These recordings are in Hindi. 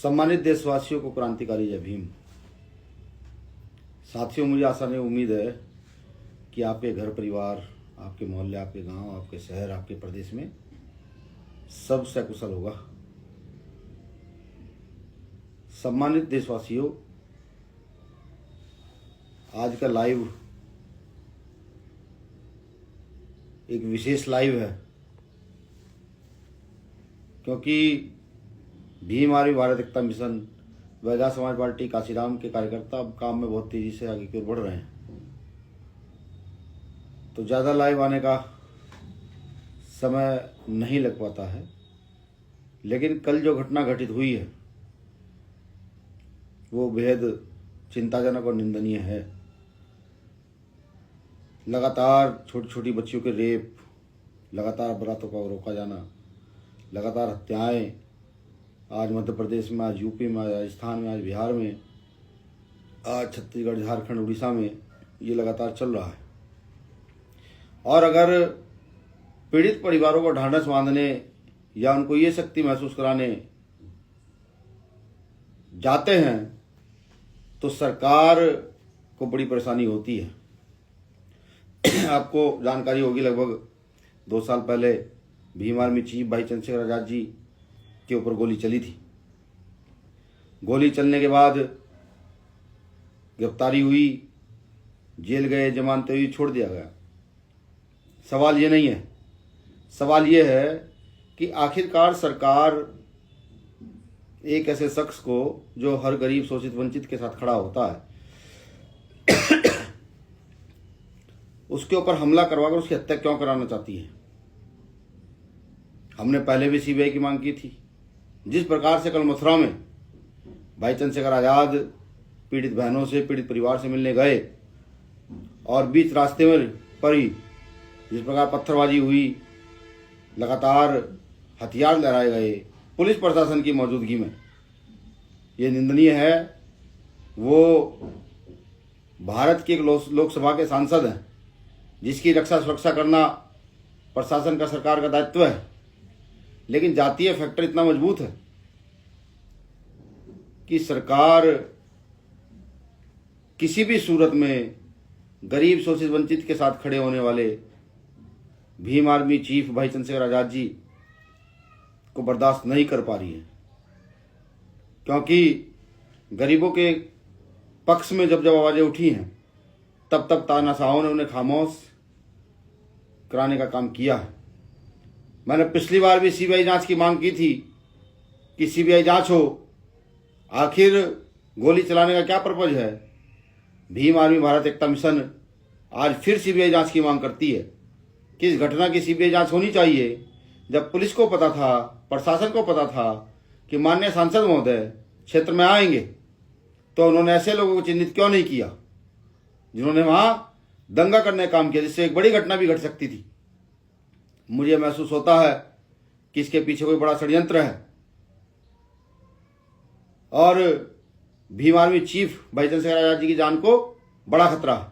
सम्मानित देशवासियों को क्रांतिकारी जय भीम। साथियों, मुझे आशा नहीं उम्मीद है कि आपके घर परिवार, आपके मोहल्ले, आपके गांव, आपके शहर, आपके प्रदेश में सब सकुशल होगा। सम्मानित देशवासियों, आज का लाइव एक विशेष लाइव है, क्योंकि भीम आर्मी भारत एकता मिशन व आजाद समाज पार्टी काशीराम के कार्यकर्ता अब काम में बहुत तेजी से आगे की ओर बढ़ रहे हैं, तो ज़्यादा लाइव आने का समय नहीं लग पाता है। लेकिन कल जो घटना घटित हुई है वो बेहद चिंताजनक और निंदनीय है। लगातार छोटी छोटी बच्चियों के रेप, लगातार बरातों का रोका जाना, लगातार हत्याएं, आज मध्य प्रदेश में, आज यूपी में, आज राजस्थान में, आज बिहार में, आज छत्तीसगढ़, झारखंड, उड़ीसा में ये लगातार चल रहा है। और अगर पीड़ित परिवारों को ढांढस बांधने या उनको ये शक्ति महसूस कराने जाते हैं तो सरकार को बड़ी परेशानी होती है। आपको जानकारी होगी, लगभग 2 साल पहले भीम आर्मी चीफ भाई चंद्रशेखर आजाद जी के ऊपर गोली चली थी। गोली चलने के बाद गिरफ्तारी हुई, जेल गए, जमानतें हुई, छोड़ दिया गया। सवाल ये नहीं है, सवाल ये है कि आखिरकार सरकार एक ऐसे शख्स को जो हर गरीब, शोषित, वंचित के साथ खड़ा होता है उसके ऊपर हमला करवाकर उसकी हत्या क्यों कराना चाहती है। हमने पहले भी सीबीआई की मांग की थी। जिस प्रकार से कल मथुरा में भाई चंद्रशेखर आजाद पीड़ित बहनों से, पीड़ित परिवार से मिलने गए और बीच रास्ते में पर ही जिस प्रकार पत्थरबाजी हुई, लगातार हथियार लहराए गए पुलिस प्रशासन की मौजूदगी में, ये निंदनीय है। वो भारत के एक लोकसभा के सांसद हैं जिसकी रक्षा सुरक्षा करना प्रशासन का, सरकार का दायित्व है। लेकिन जातीय फैक्टर इतना मजबूत है कि सरकार किसी भी सूरत में गरीब, शोषित, वंचित के साथ खड़े होने वाले भीम आर्मी चीफ भाई चंद्रशेखर आजाद जी को बर्दाश्त नहीं कर पा रही है। क्योंकि गरीबों के पक्ष में जब आवाजें उठी हैं तब तानाशाहों ने उन्हें खामोश कराने का काम किया है। मैंने पिछली बार भी सीबीआई जांच की मांग की थी कि सीबीआई जांच हो, आखिर गोली चलाने का क्या पर्पज है। भीम आर्मी भारत एकता मिशन आज फिर सीबीआई जांच की मांग करती है कि इस घटना की सीबीआई जांच होनी चाहिए। जब पुलिस को पता था, प्रशासन को पता था कि माननीय सांसद महोदय क्षेत्र में आएंगे, तो उन्होंने ऐसे लोगों को चिन्हित क्यों नहीं किया जिन्होंने वहां दंगा करने का काम किया, जिससे एक बड़ी घटना भी घट सकती थी। मुझे महसूस होता है कि इसके पीछे कोई बड़ा षड्यंत्र है और भीम आर्मी चीफ भाई चंद्रशेखर आजाद जी की जान को बड़ा खतरा है।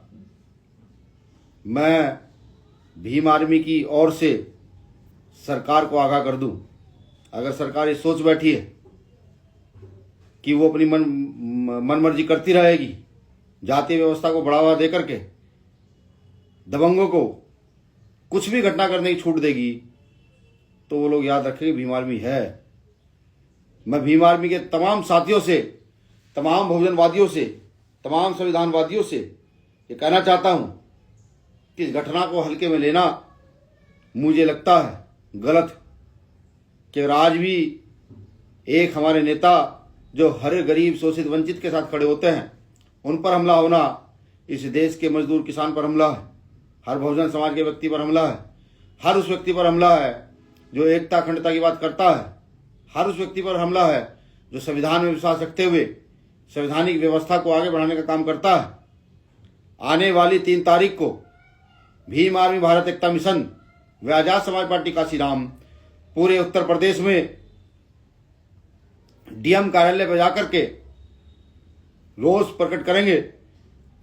मैं भीम आर्मी की ओर से सरकार को आगाह कर दूं, अगर सरकार ये सोच बैठी है कि वो अपनी मनमर्जी करती रहेगी, जातीय व्यवस्था को बढ़ावा देकर के दबंगों को कुछ भी घटना करने की छूट देगी, तो वो लोग याद रखेंगे भीम आर्मी है। मैं भीम आर्मी के तमाम साथियों से, तमाम बहुजनवादियों से, तमाम संविधानवादियों से ये कहना चाहता हूं कि इस घटना को हल्के में लेना मुझे लगता है गलत। कि आज भी एक हमारे नेता जो हर गरीब, शोषित, वंचित के साथ खड़े होते हैं, उन पर हमला होना इस देश के मजदूर किसान पर हमला है, हर बहुजन समाज के व्यक्ति पर हमला है, हर उस व्यक्ति पर हमला है जो एकता, अखंडता की बात करता है, हर उस व्यक्ति पर हमला है जो संविधान में विश्वास रखते हुए संवैधानिक व्यवस्था को आगे बढ़ाने का काम करता है। आने वाली 3 तारीख को भीम आर्मी भारत एकता मिशन व आजाद समाज पार्टी काशीराम पूरे उत्तर प्रदेश में डीएम कार्यालय पर जाकर के रोष प्रकट करेंगे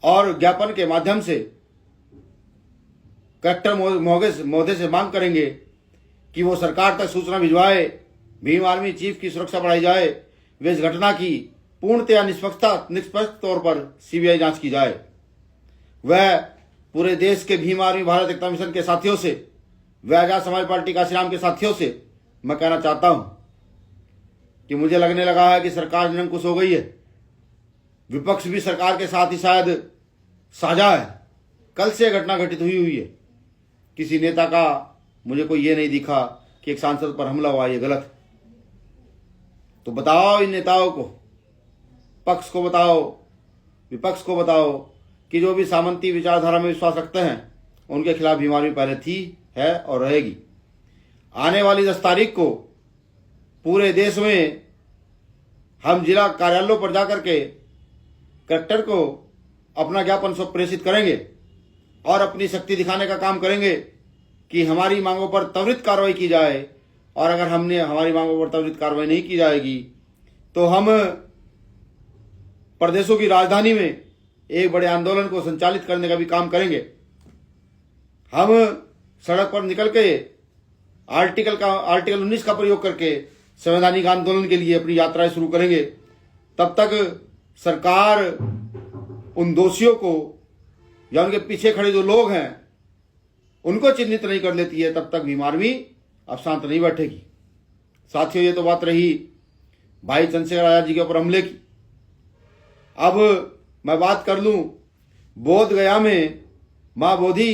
और ज्ञापन के माध्यम से कलेक्टर महोदय से मांग करेंगे कि वो सरकार तक सूचना भिजवाए, भीम आर्मी चीफ की सुरक्षा बढ़ाई जाए, वे इस घटना की पूर्णतया निष्पक्ष तौर पर सीबीआई जांच की जाए। वह पूरे देश के भीम आर्मी भारत एकता मिशन के साथियों से, वह आजाद समाज पार्टी काशीराम के साथियों से मैं कहना चाहता हूं कि मुझे लगने लगा है कि सरकार निरंकुश हो गई है। विपक्ष भी सरकार के साथ ही शायद साझा है। कल से घटना घटित हुई है। किसी नेता का मुझे कोई ये नहीं दिखा कि एक सांसद पर हमला हुआ, ये गलत। तो बताओ इन नेताओं को, पक्ष को बताओ, विपक्ष को बताओ कि जो भी सामंती विचारधारा में विश्वास रखते हैं उनके खिलाफ भीम आर्मी पहले थी, है और रहेगी। आने वाली 10 तारीख को पूरे देश में हम जिला कार्यालयों पर जाकर के कलेक्टर को अपना ज्ञापन सब प्रेषित करेंगे और अपनी शक्ति दिखाने का काम करेंगे कि हमारी मांगों पर त्वरित कार्रवाई की जाए। और अगर हमारी मांगों पर त्वरित कार्रवाई नहीं की जाएगी तो हम प्रदेशों की राजधानी में एक बड़े आंदोलन को संचालित करने का भी काम करेंगे। हम सड़क पर निकल के आर्टिकल 19 का प्रयोग करके संवैधानिक आंदोलन के लिए अपनी यात्राएं शुरू करेंगे। तब तक सरकार उन दोषियों को या उनके पीछे खड़े जो लोग हैं उनको चिन्हित नहीं कर लेती है, तब तक भीम आर्मी अब शांत नहीं बैठेगी। साथियों, ये तो बात रही भाई चंद्रशेखर आजाद जी के ऊपर हमले की। अब मैं बात कर लूं बोध गया में मां बोधि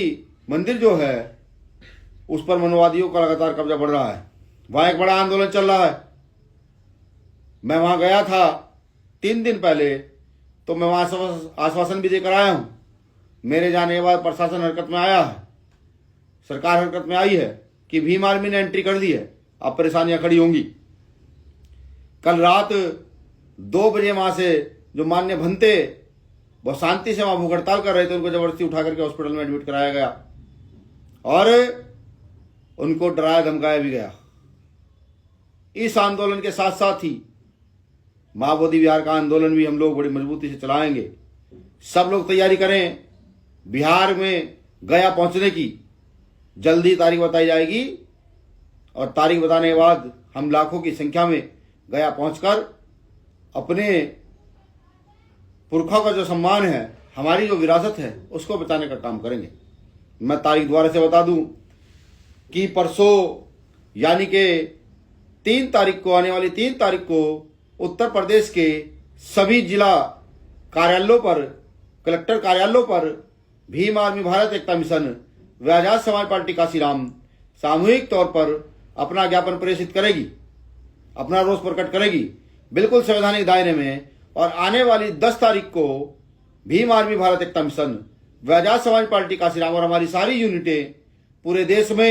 मंदिर जो है उस पर मनोवादियों का लगातार कब्जा बढ़ रहा है। वहां एक बड़ा आंदोलन चल रहा है। मैं वहां गया था 3 दिन पहले, तो मैं वहां आश्वासन भी देकर आया हूं। मेरे जाने के बाद प्रशासन हरकत में आया है, सरकार हरकत में आई है कि भीम आर्मी ने एंट्री कर दी है। अब परेशानियां खड़ी होंगी। कल रात 2 बजे वहां से जो मान्य भंते बहुत शांति से वहां भूख हड़ताल कर रहे थे, उनको जबरदस्ती उठा करके हॉस्पिटल में एडमिट कराया गया और उनको डराया धमकाया भी गया। इस आंदोलन के साथ साथ ही मां बोधि विहार का आंदोलन भी हम लोग बड़ी मजबूती से चलाएंगे। सब लोग तैयारी करें। बिहार में गया पहुंचने की जल्दी तारीख बताई जाएगी और तारीख बताने के बाद हम लाखों की संख्या में गया पहुंचकर अपने पुरखों का जो सम्मान है, हमारी जो विरासत है, उसको बचाने का काम करेंगे। मैं तारीख दोबारा से बता दूं कि परसों यानी कि 3 तारीख को, आने वाली 3 तारीख को उत्तर प्रदेश के सभी जिला कार्यालयों पर, कलेक्टर कार्यालयों पर भीम आर्मी भारत एकता मिशन व आजाद समाज पार्टी काशीराम सामूहिक तौर पर अपना ज्ञापन प्रेषित करेगी, अपना रोष प्रकट करेगी, बिल्कुल संवैधानिक दायरे में। और आने वाली 10 तारीख को भीम आर्मी भारत एकता मिशन व आजाद समाज पार्टी काशीराम और हमारी सारी यूनिटें पूरे देश में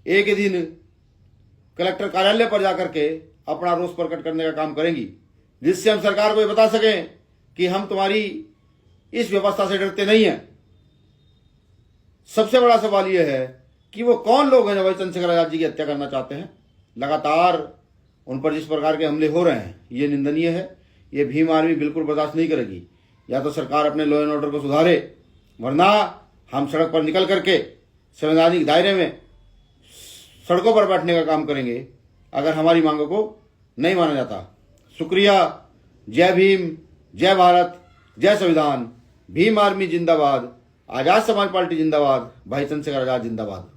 एक ही दिन कलेक्टर कार्यालय पर जाकर के अपना रोष प्रकट करने का काम करेंगी, जिससे हम सरकार को ये बता सकें कि हम तुम्हारी इस व्यवस्था से डरते नहीं हैं। सबसे बड़ा सवाल यह है कि वो कौन लोग हैं जो भाई चंद्रशेखर आजाद जी की हत्या करना चाहते हैं। लगातार उन पर जिस प्रकार के हमले हो रहे हैं ये निंदनीय है। ये भीम आर्मी बिल्कुल बर्दाश्त नहीं करेगी। या तो सरकार अपने लॉ एंड ऑर्डर को सुधारे, वरना हम सड़क पर निकल करके संवैधानिक दायरे में सड़कों पर बैठने का काम करेंगे अगर हमारी मांगों को नहीं माना जाता। शुक्रिया। जय भीम, जय भारत, जय संविधान। भीम आर्मी जिंदाबाद, आजाद समाज पार्टी जिंदाबाद, भाई चंद्रशेखर आजाद जिंदाबाद।